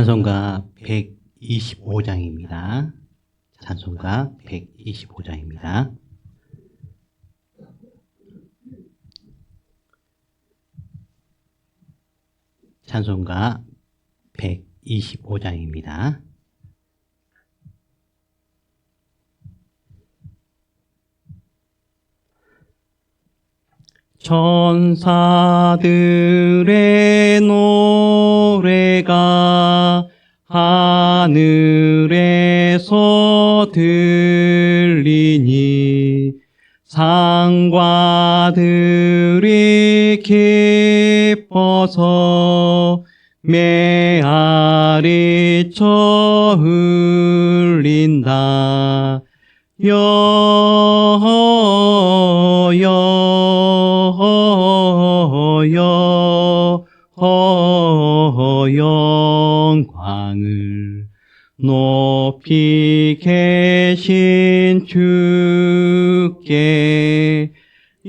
찬송가 125장입니다. 찬송가 125장입니다. 찬송가 125장입니다. 천사들의 노래가 하늘에서 들리니 상과들이 기뻐서 메아리쳐 흘린다. 영광을 높이 계신 주께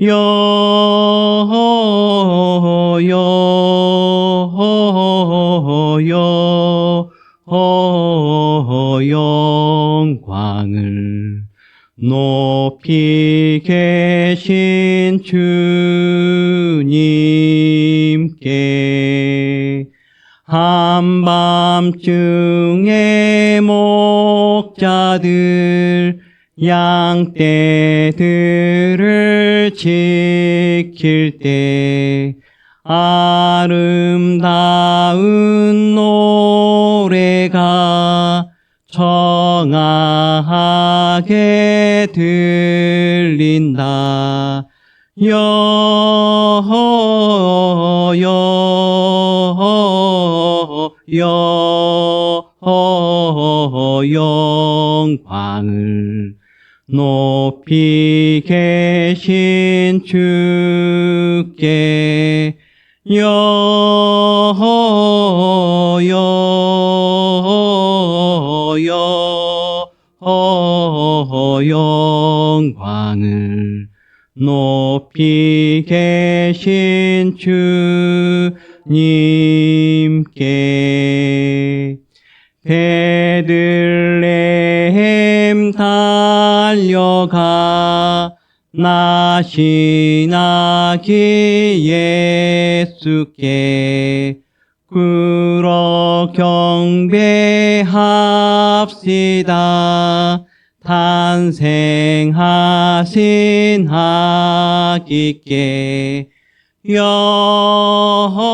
영광을 높이 계신 주님께 한밤중에 목자들 양떼들을 지킬 때 아름다운 노래가 청아하게 들린다. 영광을 높이 계신 주께 영광을 높이 계신 주님께 베들레헴 달려가 나신 아기 예수께 꿇어 경배합시다. 탄생하신 아기께 영광을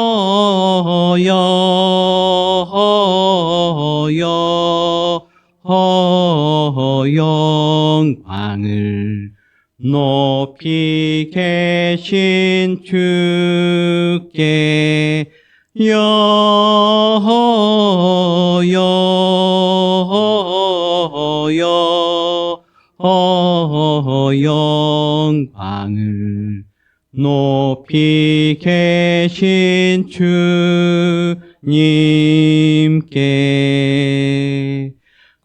높이 계신 주께 영광을 높이 계신 주님께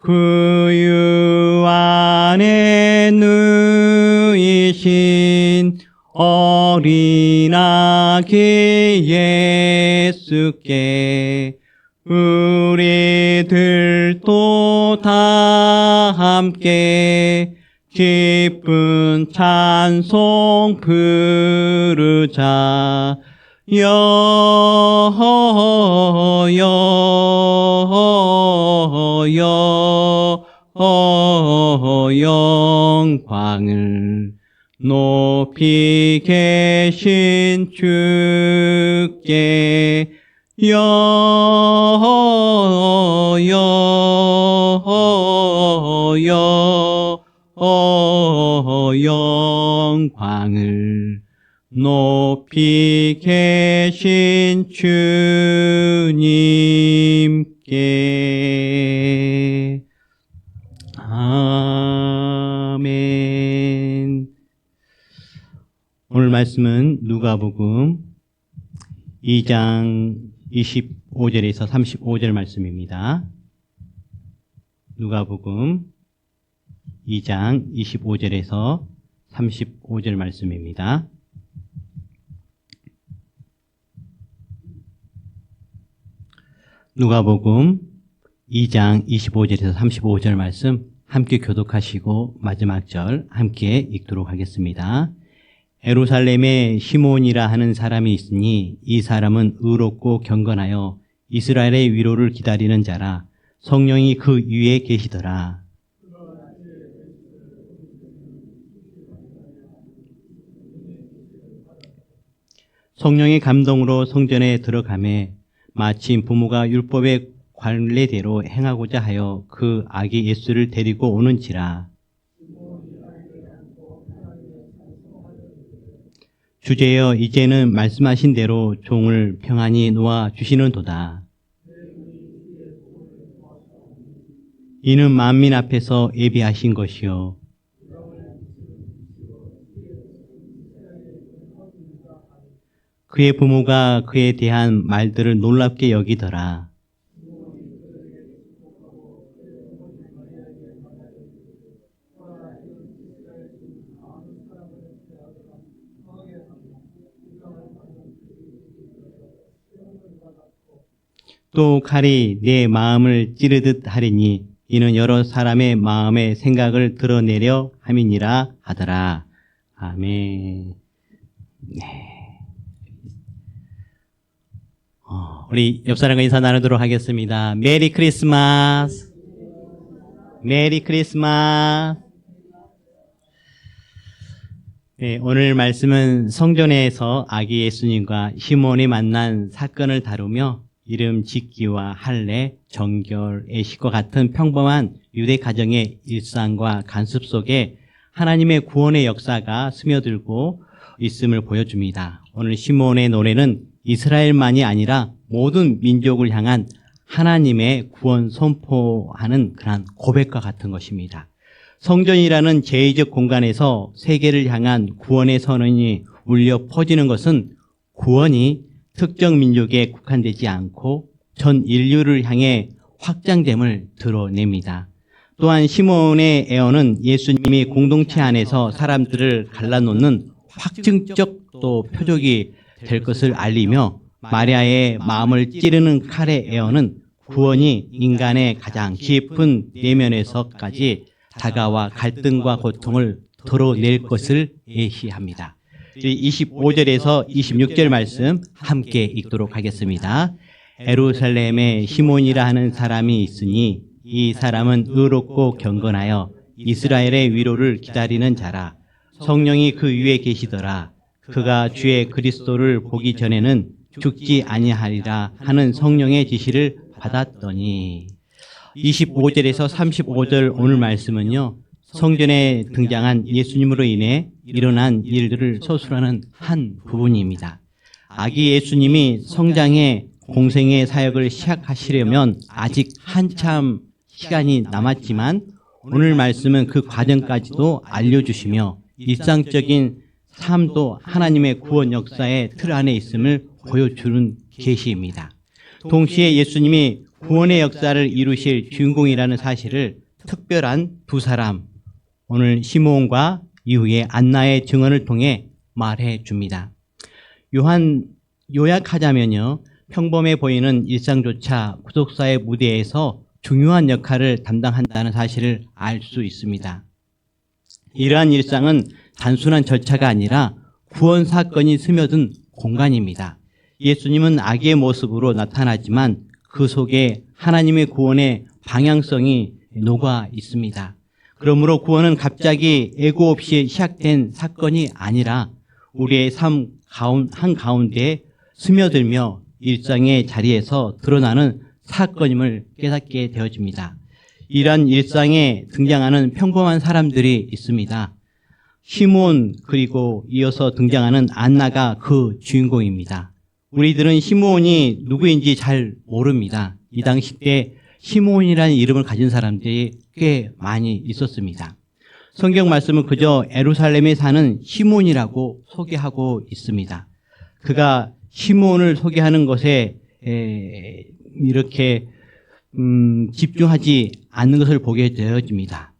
그 유 안에 누이신 어린 아기 예수께 우리들도 다 함께 기쁜 찬송 부르자. 영광을 높이 계신 주께 영광을 높이 계신 주님께 아멘. 오늘 말씀은 누가복음 2장 25절에서 35절 말씀입니다. 누가복음 2장 25절에서 35절 말씀입니다. 누가복음 2장 25절에서 35절 말씀 함께 교독하시고 마지막 절 함께 읽도록 하겠습니다. 예루살렘에 시몬이라 하는 사람이 있으니 이 사람은 의롭고 경건하여 이스라엘의 위로를 기다리는 자라. 성령이 그 위에 계시더라. 성령의 감동으로 성전에 들어가매 마침 부모가 율법의 관례대로 행하고자 하여 그 아기 예수를 데리고 오는지라. 주제여 이제는 말씀하신 대로 종을 평안히 놓아 주시는도다. 이는 만민 앞에서 예비하신 것이요 그의 부모가 그에 대한 말들을 놀랍게 여기더라. 또 칼이 내 마음을 찌르듯 하리니 이는 여러 사람의 마음의 생각을 드러내려 함이니라 하더라. 아멘. 네. 우리 옆 사람과 인사 나누도록 하겠습니다. 메리 크리스마스. 메리 크리스마스. 네, 오늘 말씀은 성전에서 아기 예수님과 시몬이 만난 사건을 다루며 이름 짓기와 할례, 정결, 예식과 같은 평범한 유대 가정의 일상과 간섭 속에 하나님의 구원의 역사가 스며들고 있음을 보여줍니다. 오늘 시몬의 노래는 이스라엘만이 아니라 모든 민족을 향한 하나님의 구원 선포하는 그런 고백과 같은 것입니다. 성전이라는 제의적 공간에서 세계를 향한 구원의 선언이 울려 퍼지는 것은 구원이 특정 민족에 국한되지 않고 전 인류를 향해 확장됨을 드러냅니다. 또한 시몬의 애언은 예수님이 공동체 안에서 사람들을 갈라놓는 확증적 또 표적이 될 것을 알리며 마리아의 마음을 찌르는 칼의 애언은 구원이 인간의 가장 깊은 내면에서까지 다가와 갈등과 고통을 드러낼 것을 예시합니다. 25절에서 26절 말씀 함께 읽도록 하겠습니다. 예루살렘에 시몬이라 하는 사람이 있으니 이 사람은 의롭고 경건하여 이스라엘의 위로를 기다리는 자라. 성령이 그 위에 계시더라. 그가 주의 그리스도를 보기 전에는 죽지 아니하리라 하는 성령의 지시를 받았더니 25절에서 35절 오늘 말씀은요. 성전에 등장한 예수님으로 인해 일어난 일들을 서술하는 한 부분입니다. 아기 예수님이 성장의 공생의 사역을 시작하시려면 아직 한참 시간이 남았지만 오늘 말씀은 그 과정까지도 알려주시며 일상적인 삶도 하나님의 구원 역사의 틀 안에 있음을 보여주는 계시입니다. 동시에 예수님이 구원의 역사를 이루실 주인공이라는 사실을 특별한 두 사람, 오늘 시몬과 이후에 안나의 증언을 통해 말해 줍니다. 요약하자면요. 평범해 보이는 일상조차 구속사의 무대에서 중요한 역할을 담당한다는 사실을 알 수 있습니다. 이러한 일상은 단순한 절차가 아니라 구원 사건이 스며든 공간입니다. 예수님은 아기의 모습으로 나타나지만 그 속에 하나님의 구원의 방향성이 녹아 있습니다. 그러므로 구원은 갑자기 예고 없이 시작된 사건이 아니라 우리의 삶 한가운데 스며들며 일상의 자리에서 드러나는 사건임을 깨닫게 되어집니다. 이러한 일상에 등장하는 평범한 사람들이 있습니다. 시몬 그리고 이어서 등장하는 안나가 그 주인공입니다. 우리들은 시몬이 누구인지 잘 모릅니다. 이 당시 때 시몬이라는 이름을 가진 사람들이 꽤 많이 있었습니다. 성경 말씀은 그저 예루살렘에 사는 시몬이라고 소개하고 있습니다. 그가 시몬을 소개하는 것에 이렇게 집중하지 않는 것을 보게 되어집니다.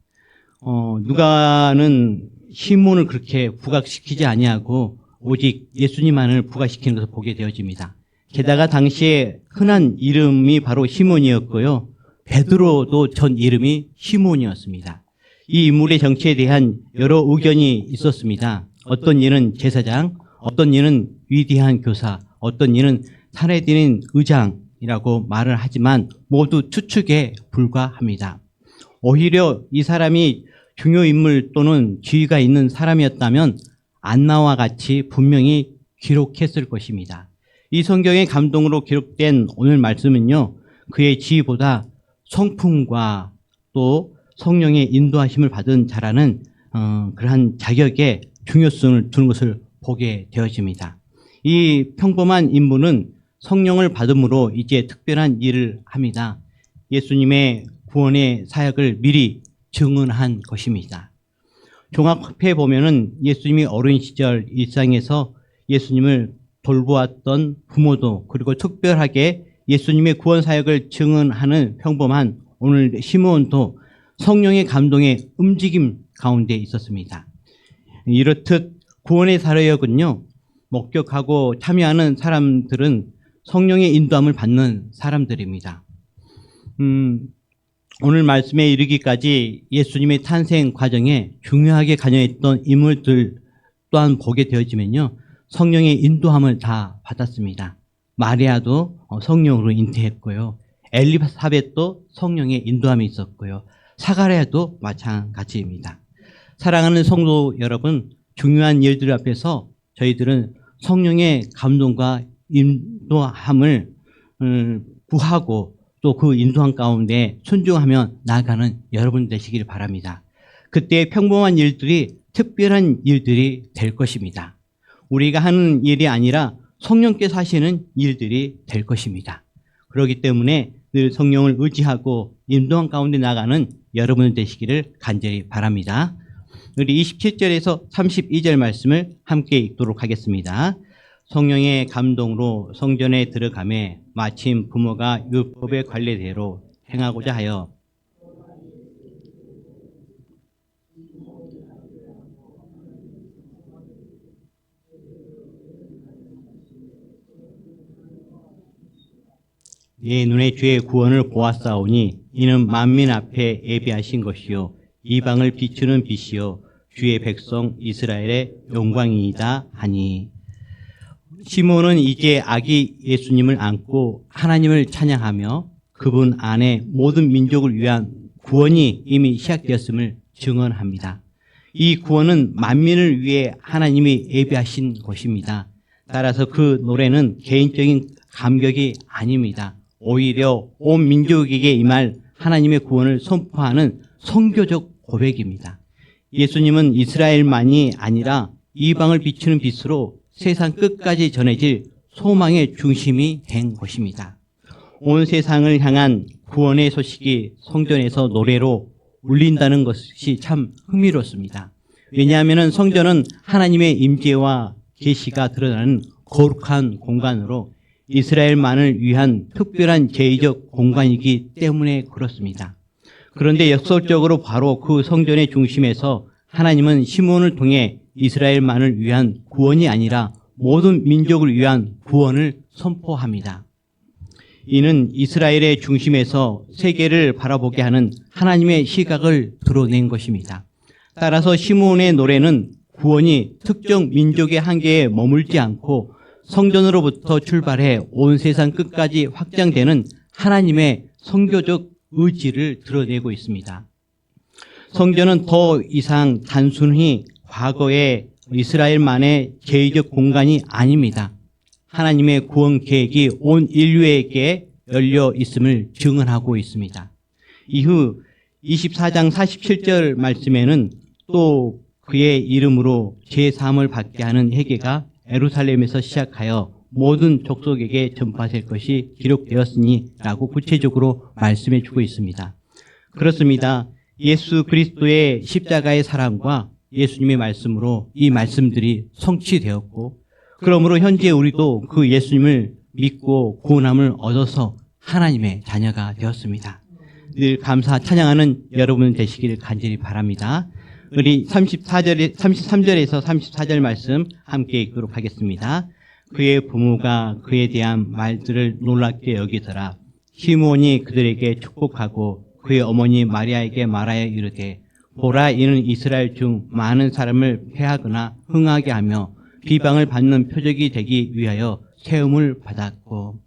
누가는 시몬을 그렇게 부각시키지 아니하고 오직 예수님만을 부각시키는 것을 보게 되어집니다. 게다가 당시에 흔한 이름이 바로 시몬이었고요. 베드로도 전 이름이 시몬이었습니다. 이 인물의 정체에 대한 여러 의견이 있었습니다. 어떤 이는 제사장, 어떤 이는 위대한 교사, 어떤 이는 사내들인 의장이라고 말을 하지만 모두 추측에 불과합니다. 오히려 이 사람이 중요 인물 또는 지위가 있는 사람이었다면 안나와 같이 분명히 기록했을 것입니다. 이 성경의 감동으로 기록된 오늘 말씀은요, 그의 지위보다 성품과 또 성령의 인도하심을 받은 자라는 그러한 자격에 중요성을 두는 것을 보게 되어집니다. 이 평범한 인물은 성령을 받음으로 이제 특별한 일을 합니다. 예수님의 구원의 사역을 미리 증언한 것입니다. 종합해 보면은 예수님이 어린 시절 일상에서 예수님을 돌보았던 부모도, 그리고 특별하게 예수님의 구원 사역을 증언하는 평범한 오늘 시므온도 성령의 감동의 움직임 가운데 있었습니다. 이렇듯 구원의 사역은요, 목격하고 참여하는 사람들은 성령의 인도함을 받는 사람들입니다. 오늘 말씀에 이르기까지 예수님의 탄생 과정에 중요하게 관여했던 인물들 또한 보게 되어지면요, 성령의 인도함을 다 받았습니다. 마리아도 성령으로 잉태했고요. 엘리사벳도 성령의 인도함이 있었고요. 사가랴도 마찬가지입니다. 사랑하는 성도 여러분, 중요한 일들 앞에서 저희들은 성령의 감동과 인도함을 구하고 또 그 인도함 가운데 순종하며 나아가는 여러분 되시길 바랍니다. 그때 평범한 일들이 특별한 일들이 될 것입니다. 우리가 하는 일이 아니라 성령께서 하시는 일들이 될 것입니다. 그렇기 때문에 늘 성령을 의지하고 인도함 가운데 나가는 여러분 되시기를 간절히 바랍니다. 우리 27절에서 32절 말씀을 함께 읽도록 하겠습니다. 성령의 감동으로 성전에 들어가매 마침 부모가 율법의 관례대로 행하고자 하여 네 눈에 주의 구원을 보았사오니 이는 만민 앞에 예비하신 것이요 이방을 비추는 빛이요 주의 백성 이스라엘의 영광이이다 하니. 시몬은 이제 아기 예수님을 안고 하나님을 찬양하며 그분 안에 모든 민족을 위한 구원이 이미 시작되었음을 증언합니다. 이 구원은 만민을 위해 하나님이 예비하신 것입니다. 따라서 그 노래는 개인적인 감격이 아닙니다. 오히려 온 민족에게 임할 하나님의 구원을 선포하는 선교적 고백입니다. 예수님은 이스라엘만이 아니라 이방을 비추는 빛으로 세상 끝까지 전해질 소망의 중심이 된 것입니다. 온 세상을 향한 구원의 소식이 성전에서 노래로 울린다는 것이 참 흥미롭습니다. 왜냐하면 성전은 하나님의 임재와 계시가 드러나는 거룩한 공간으로 이스라엘만을 위한 특별한 제의적 공간이기 때문에 그렇습니다. 그런데 역설적으로 바로 그 성전의 중심에서 하나님은 시몬을 통해 이스라엘만을 위한 구원이 아니라 모든 민족을 위한 구원을 선포합니다. 이는 이스라엘의 중심에서 세계를 바라보게 하는 하나님의 시각을 드러낸 것입니다. 따라서 시몬의 노래는 구원이 특정 민족의 한계에 머물지 않고 성전으로부터 출발해 온 세상 끝까지 확장되는 하나님의 선교적 의지를 드러내고 있습니다. 성전은 더 이상 단순히 과거의 이스라엘만의 제의적 공간이 아닙니다. 하나님의 구원 계획이 온 인류에게 열려 있음을 증언하고 있습니다. 이후 24장 47절 말씀에는 또 그의 이름으로 제3을 받게 하는 회개가 예루살렘에서 시작하여 모든 족속에게 전파될 것이 기록되었으니 라고 구체적으로 말씀해 주고 있습니다. 그렇습니다. 예수 그리스도의 십자가의 사랑과 예수님의 말씀으로 이 말씀들이 성취되었고, 그러므로 현재 우리도 그 예수님을 믿고 구원함을 얻어서 하나님의 자녀가 되었습니다. 늘 감사 찬양하는 여러분 되시기를 간절히 바랍니다. 우리 33절에서 34절 말씀 함께 읽도록 하겠습니다. 그의 부모가 그에 대한 말들을 놀랍게 여기더라. 시몬이 그들에게 축복하고 그의 어머니 마리아에게 말하여 이르되 보라, 이는 이스라엘 중 많은 사람을 패하거나 흥하게 하며 비방을 받는 표적이 되기 위하여 세움을 받았고.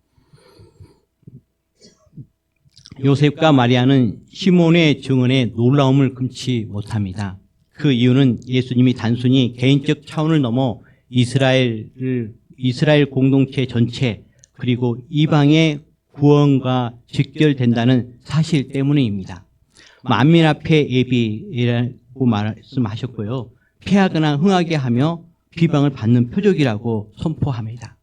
요셉과 마리아는 시몬의 증언에 놀라움을 금치 못합니다. 그 이유는 예수님이 단순히 개인적 차원을 넘어 이스라엘 공동체 전체 그리고 이방의 구원과 직결된다는 사실 때문입니다. 만민 앞에 예비라고 말씀하셨고요. 패하거나 흥하게 하며 비방을 받는 표적이라고 선포합니다.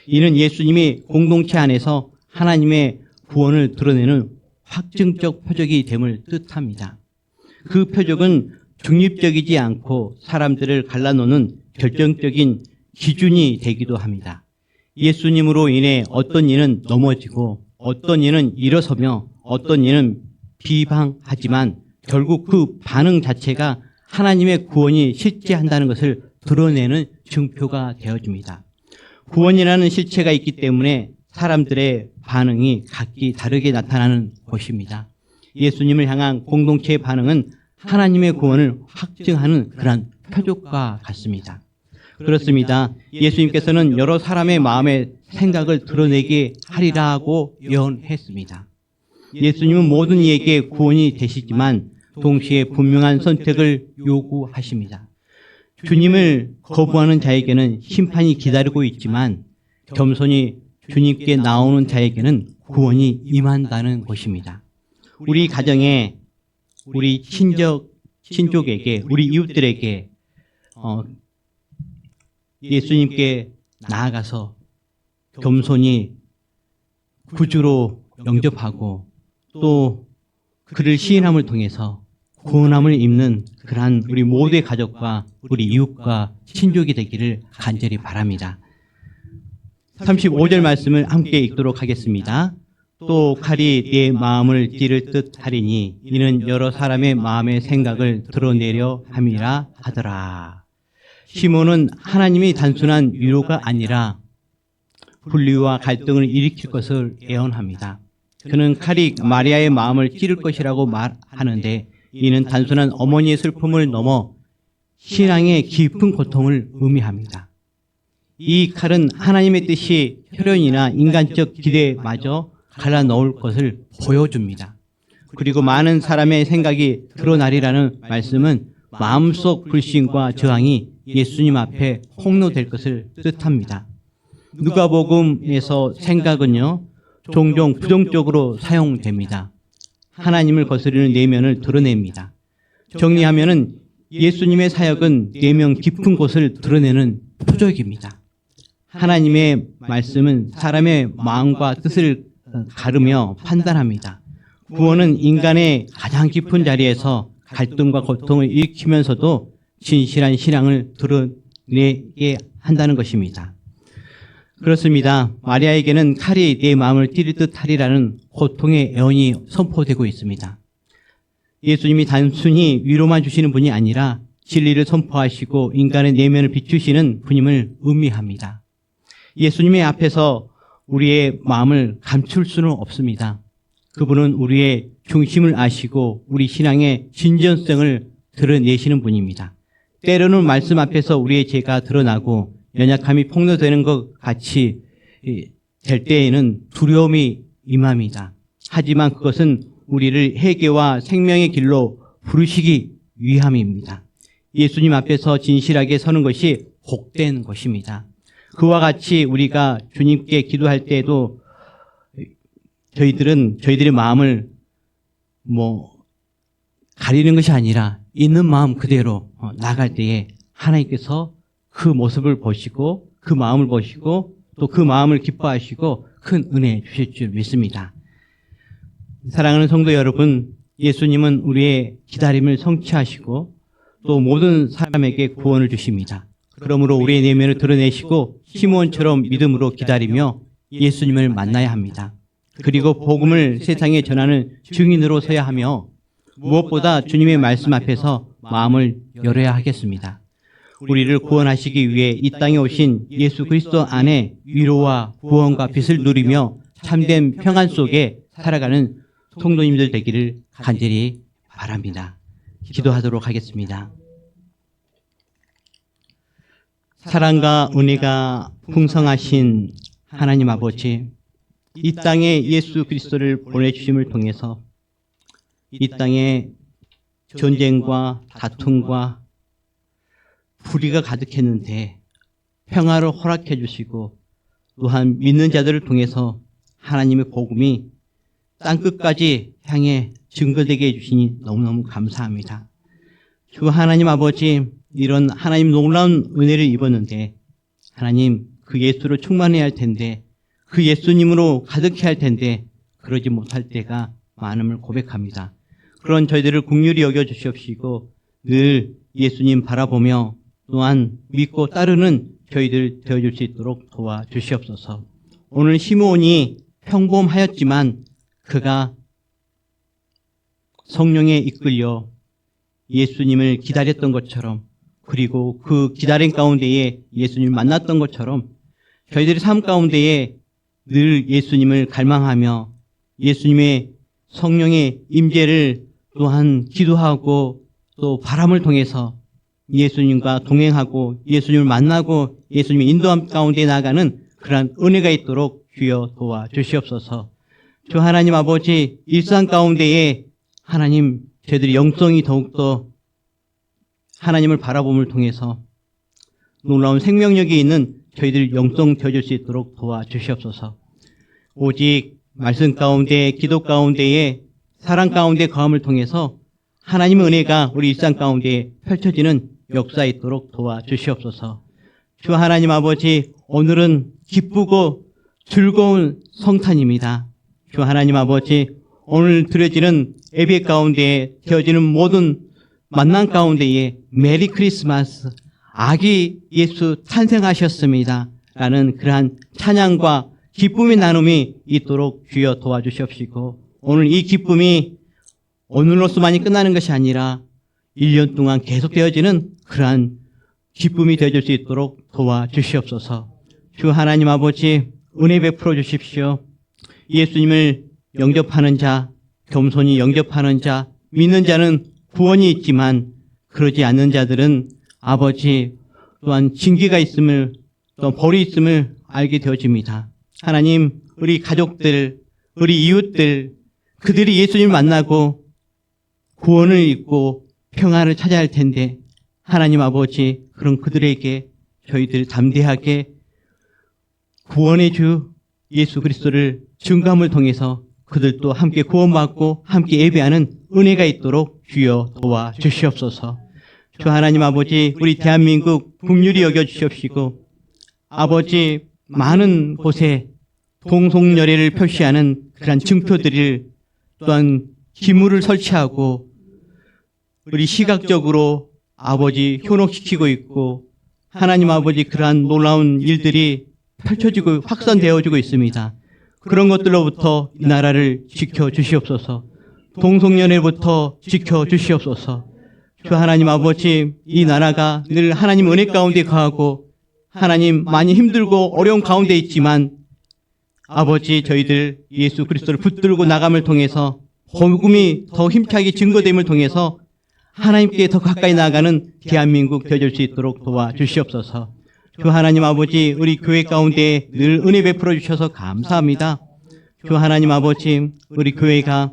이는 예수님이 공동체 안에서 하나님의 구원을 드러내는 확증적 표적이 됨을 뜻합니다. 그 표적은 중립적이지 않고 사람들을 갈라놓는 결정적인 기준이 되기도 합니다. 예수님으로 인해 어떤 이는 넘어지고 어떤 이는 일어서며 어떤 이는 비방하지만 결국 그 반응 자체가 하나님의 구원이 실제한다는 것을 드러내는 증표가 되어줍니다. 구원이라는 실체가 있기 때문에 사람들의 반응이 각기 다르게 나타나는 것입니다. 예수님을 향한 공동체의 반응은 하나님의 구원을 확증하는 그런 표적과 같습니다. 그렇습니다. 예수님께서는 여러 사람의 마음의 생각을 드러내게 하리라고 예언했습니다. 예수님은 모든 이에게 구원이 되시지만 동시에 분명한 선택을 요구하십니다. 주님을 거부하는 자에게는 심판이 기다리고 있지만 겸손히 주님께 나오는 자에게는 구원이 임한다는 것입니다. 우리 가정에, 우리 친족에게, 우리 이웃들에게 예수님께 나아가서 겸손히 구주로 영접하고 또 그를 시인함을 통해서 구원함을 입는 그러한 우리 모두의 가족과 우리 이웃과 친족이 되기를 간절히 바랍니다. 35절 말씀을 함께 읽도록 하겠습니다. 또 칼이 네 마음을 찌를 듯 하리니 이는 여러 사람의 마음의 생각을 드러내려 함이라 하더라. 시몬은 하나님이 단순한 위로가 아니라 분리와 갈등을 일으킬 것을 예언합니다. 그는 칼이 마리아의 마음을 찌를 것이라고 말하는데 이는 단순한 어머니의 슬픔을 넘어 신앙의 깊은 고통을 의미합니다. 이 칼은 하나님의 뜻이 혈연이나 인간적 기대마저 갈라놓을 것을 보여줍니다. 그리고 많은 사람의 생각이 드러나리라는 말씀은 마음속 불신과 저항이 예수님 앞에 폭로될 것을 뜻합니다. 누가복음에서 생각은요, 종종 부정적으로 사용됩니다. 하나님을 거스르는 내면을 드러냅니다. 정리하면은 예수님의 사역은 내면 깊은 곳을 드러내는 표적입니다. 하나님의 말씀은 사람의 마음과 뜻을 가르며 판단합니다. 구원은 인간의 가장 깊은 자리에서 갈등과 고통을 일으키면서도 진실한 신앙을 드러내게 한다는 것입니다. 그렇습니다. 마리아에게는 칼이 내 마음을 찌를 듯 하리라는 고통의 예언이 선포되고 있습니다. 예수님이 단순히 위로만 주시는 분이 아니라 진리를 선포하시고 인간의 내면을 비추시는 분임을 의미합니다. 예수님의 앞에서 우리의 마음을 감출 수는 없습니다. 그분은 우리의 중심을 아시고 우리 신앙의 진전성을 드러내시는 분입니다. 때로는 말씀 앞에서 우리의 죄가 드러나고 연약함이 폭로되는 것 같이 될 때에는 두려움이 임합니다. 하지만 그것은 우리를 회개와 생명의 길로 부르시기 위함입니다. 예수님 앞에서 진실하게 서는 것이 복된 것입니다. 그와 같이 우리가 주님께 기도할 때에도 저희들의 마음을 가리는 것이 아니라 있는 마음 그대로 나갈 때에 하나님께서 그 모습을 보시고 그 마음을 보시고 또 그 마음을 기뻐하시고 큰 은혜 주실 줄 믿습니다. 사랑하는 성도 여러분, 예수님은 우리의 기다림을 성취하시고 또 모든 사람에게 구원을 주십니다. 그러므로 우리의 내면을 드러내시고 시몬처럼 믿음으로 기다리며 예수님을 만나야 합니다. 그리고 복음을 세상에 전하는 증인으로 서야 하며 무엇보다 주님의 말씀 앞에서 마음을 열어야 하겠습니다. 우리를 구원하시기 위해 이 땅에 오신 예수 그리스도 안에 위로와 구원과 빛을 누리며 참된 평안 속에 살아가는 성도님들 되기를 간절히 바랍니다. 기도하도록 하겠습니다. 사랑과 은혜가 풍성하신 하나님 아버지, 이 땅에 예수 그리스도를 보내주심을 통해서 이 땅에 전쟁과 다툼과 불의가 가득했는데 평화를 허락해 주시고 또한 믿는 자들을 통해서 하나님의 복음이 땅끝까지 향해 증거되게 해주시니 너무너무 감사합니다. 주 하나님 아버지, 이런 하나님 놀라운 은혜를 입었는데 하나님 그 예수로 충만해야 할 텐데 그 예수님으로 가득해야 할 텐데 그러지 못할 때가 많음을 고백합니다. 그런 저희들을 긍휼히 여겨주시옵시고 늘 예수님 바라보며 또한 믿고 따르는 저희들 되어줄 수 있도록 도와주시옵소서. 오늘 시므온이 평범하였지만 그가 성령에 이끌려 예수님을 기다렸던 것처럼 그리고 그 기다림 가운데에 예수님을 만났던 것처럼 저희들의 삶 가운데에 늘 예수님을 갈망하며 예수님의 성령의 임재를 또한 기도하고 또 바람을 통해서 예수님과 동행하고 예수님을 만나고 예수님의 인도함 가운데 나아가는 그러한 은혜가 있도록 주여 도와주시옵소서. 주 하나님 아버지, 일상 가운데에 하나님 저희들의 영성이 더욱더 하나님을 바라봄을 통해서 놀라운 생명력이 있는 저희들 영성 되어줄 수 있도록 도와주시옵소서. 오직 말씀 가운데, 기도 가운데에 사랑 가운데 거함을 통해서 하나님의 은혜가 우리 일상 가운데 펼쳐지는 역사 있도록 도와주시옵소서. 주 하나님 아버지, 오늘은 기쁘고 즐거운 성탄입니다. 주 하나님 아버지, 오늘 드려지는 예배 가운데 되어지는 모든 만남 가운데에 메리 크리스마스, 아기 예수 탄생하셨습니다 라는 그러한 찬양과 기쁨의 나눔이 있도록 주여 도와주시옵시고 오늘 이 기쁨이 오늘로서만이 끝나는 것이 아니라 1년 동안 계속되어지는 그러한 기쁨이 되어질 수 있도록 도와주시옵소서. 주 하나님 아버지, 은혜 베풀어 주십시오. 예수님을 영접하는 자, 겸손히 영접하는 자, 믿는 자는 구원이 있지만 그러지 않는 자들은 아버지 또한 징계가 있음을 또 벌이 있음을 알게 되어집니다. 하나님, 우리 가족들, 우리 이웃들, 그들이 예수님을 만나고 구원을 잊고 평안을 찾아야 할 텐데 하나님 아버지, 그런 그들에게 저희들 담대하게 구원의 주 예수 그리스도를 증거함을 통해서 그들도 함께 구원받고 함께 예배하는 은혜가 있도록 주여 도와주시옵소서. 주 하나님 아버지, 우리 대한민국 긍휼히 여겨주시옵시고 아버지, 많은 곳에 동성열애를 표시하는 그런 증표들을 또한 기물을 설치하고 우리 시각적으로 아버지 현혹시키고 있고 하나님 아버지 그러한 놀라운 일들이 펼쳐지고 확산되어지고 있습니다. 그런 것들로부터 이 나라를 지켜주시옵소서. 동성연애부터 지켜주시옵소서. 주 하나님 아버지, 이 나라가 늘 하나님 은혜 가운데 거하고 하나님 많이 힘들고 어려운 가운데 있지만 아버지, 저희들 예수 그리스도를 붙들고 나감을 통해서 복음이 더 힘차게 증거됨을 통해서 하나님께 더 가까이 나아가는 대한민국 되어줄 수 있도록 도와주시옵소서. 주 하나님 아버지, 우리 교회 가운데 늘 은혜 베풀어 주셔서 감사합니다. 주 하나님 아버지, 우리 교회가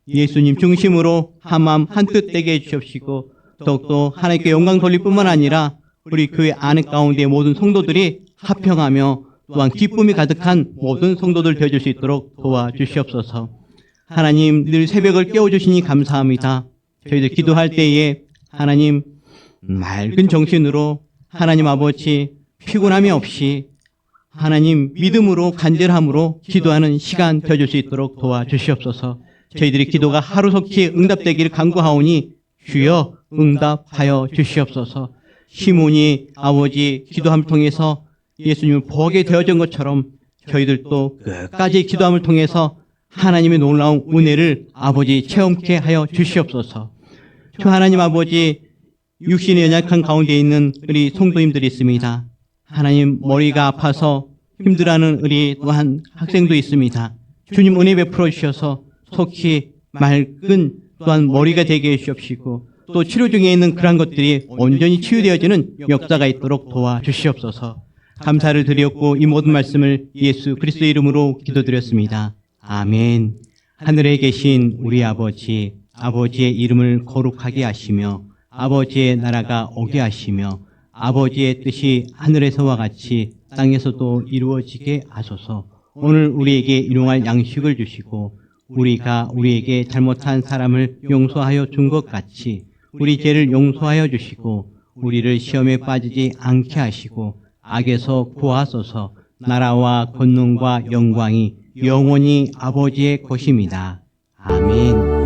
예수님 중심으로 한마음 한뜻 되게 해주시옵시고 더욱더 하나님께 영광 돌릴 뿐만 아니라 우리 교회 안에 가운데 모든 성도들이 화평하며 또한 기쁨이 가득한 모든 성도들 되어줄 수 있도록 도와주시옵소서. 하나님, 늘 새벽을 깨워주시니 감사합니다. 저희들 기도할 때에 하나님 맑은 정신으로 하나님 아버지 피곤함이 없이 하나님 믿음으로 간절함으로 기도하는 시간 되어줄 수 있도록 도와주시옵소서. 저희들의 기도가 하루속히 응답되기를 간구하오니 주여 응답하여 주시옵소서. 시몬이 아버지 기도함을 통해서 예수님을 보게 되어진 것처럼 저희들도 끝까지 기도함을 통해서 하나님의 놀라운 은혜를 아버지 체험케 하여 주시옵소서. 주 하나님 아버지, 육신의 연약한 가운데 있는 우리 성도님들이 있습니다. 하나님, 머리가 아파서 힘들어하는 우리 또한 학생도 있습니다. 주님 은혜 베풀어 주셔서 속히 맑은 또한 머리가 되게 해주시옵시고 또 치료 중에 있는 그러한 것들이 온전히 치유되어지는 역사가 있도록 도와주시옵소서. 감사를 드렸고 이 모든 말씀을 예수 그리스도의 이름으로 기도드렸습니다. 아멘. 하늘에 계신 우리 아버지, 아버지의 이름을 거룩하게 하시며 아버지의 나라가 오게 하시며 아버지의 뜻이 하늘에서와 같이 땅에서도 이루어지게 하소서. 오늘 우리에게 일용할 양식을 주시고 우리가 우리에게 잘못한 사람을 용서하여 준 것 같이 우리 죄를 용서하여 주시고 우리를 시험에 빠지지 않게 하시고 악에서 구하소서. 나라와 권능과 영광이 영원히 아버지의 것입니다. 아멘.